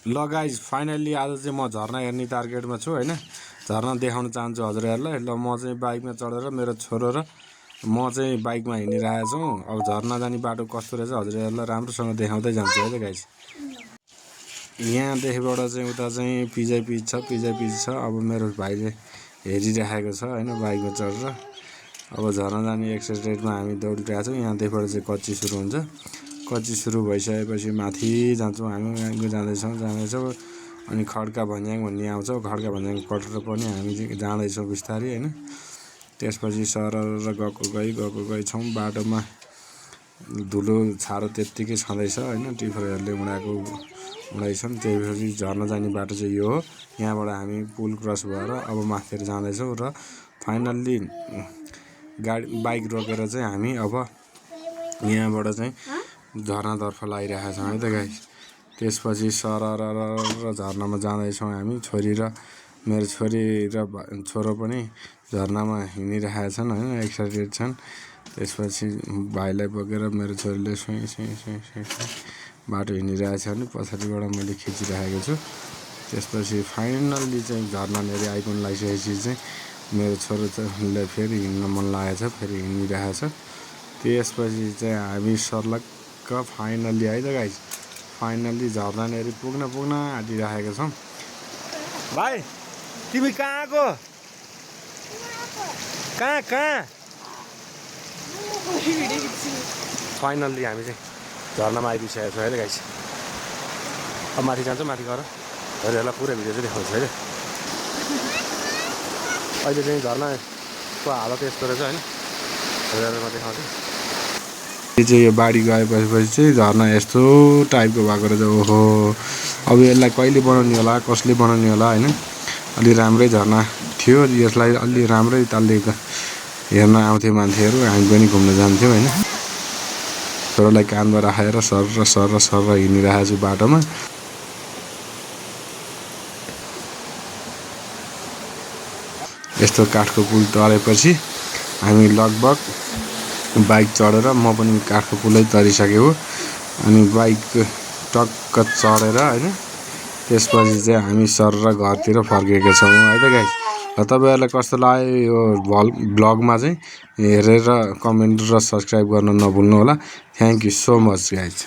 ल guys finally आज चाहिँ म झरना हेर्ने टार्गेटमा छु हैन। झरना देखाउन चाहन्छु हजुरहरूलाई। ल म चाहिँ बाइकमा चढेर मेरो छोरो र म चाहिँ बाइकमा हिँडिरहेको छौँ। अब झरना जाने बाटो कस्तो रहेछ हजुरहरूलाई राम्रोसँग देखाउँदै जान्छु है त गाइज। यहाँदेखिबाट चाहिँ उता चाहिँ पिज्जा पिज छ। अब मेरो भाइले हेरिरहेको छ हैन बाइकमा चढेर। अब झरना जाने एक्ससाइटेडमा हामी दौडिरहेको छौँ। यहाँदेखिबाट चाहिँ कच्ची सुरु हुन्छ। कच्ची सुरु भइसकेपछि माथि जान्छौँ हामी जाँदैछौँ अनि खड्का भन्ज्याङ भन्ने आउँछ। खड्का भन्ज्याङ कटेर पनि हामी जाँदैछौँ बिस्तारै हैन। त्यसपछि सरर गएको छौँ। बाटोमा धुलो छारो त्यत्तिकै छँदैछ हैन। टिफरहरूले उडाइछन्। त्यसपछि झर्ना जाने बाटो चाहिँ यो हो। यहाँबाट हामी पुल क्रस भएर अब माथितिर जाँदैछौँ र फाइनल्ली बाइक रोकेर चाहिँ हामी अब यहाँबाट चाहिँ झरनातर्फ लागिरहेका छौँ है त गाइस। त्यसपछि सरर झरनामा जाँदैछौँ हामी। छोरी र मेरो छोरी र छोरो पनि झरनामा हिँडिरहेका छन् हैन, एक्साइटेड छन्। त्यसपछि भाइलाई बोकेर मेरो छोरीले बाटो हिँडिरहेछ भने पछाडिबाट मैले खिचिरहेको छु। त्यसपछि फाइनल्ली चाहिँ झरना नेरी आइपुग्न लागिसकेपछि चाहिँ मेरो छोरोले फेरि हिँड्न मन लागेको छ, फेरि हिँडिरहेछ। त्यसपछि चाहिँ हामी सर्लक्क फाइनल्ली है त गाइस, फाइनल्ली झरना नेरी पुग्न आँटिरहेका छौँ। भाइ तिमी कहाँ आएको? कहाँ? फाइनल्ली हामी चाहिँ झरनामा आइपुगिसकेको छौँ है त गाइस। अब माथि जान्छौँ, माथि गएर हजुरहरूलाई पुरै भिडियो चाहिँ देखाउँछु है। अहिले चाहिँ झरनाको हालत यस्तो रहेछ होइन, हजुरहरूलाई देखाउँछु। यो चाहिँ यो बाढी गएपछि चाहिँ झरना यस्तो टाइपको भएको रहेछ। ओहो, अब यसलाई कहिले बनाउने होला, कसले बनाउने होला होइन। अलि राम्रै झरना थियो, यसलाई अलि राम्रै तालले हेर्न आउँथ्यो मान्छेहरू, हामी पनि घुम्न जान्थ्यौँ होइन। छोरोलाई कानमा राखेर सर हिँडिरहेको छु बाटोमा। यस्तो काठको पुल तरेपछि हामी लगभग बाइक चढेर म पनि काठको पुलै तरिसकेको अनि बाइक टक्क चढेर होइन। त्यसपछि चाहिँ हामी सर घरतिर फर्केका छौँ है त गाइस। र तपाईँहरूलाई कस्तो लाग्यो यो भ्लगमा चाहिँ हेरेर कमेन्ट र सब्सक्राइब गर्न नभुल्नु होला। Thank you so much guys.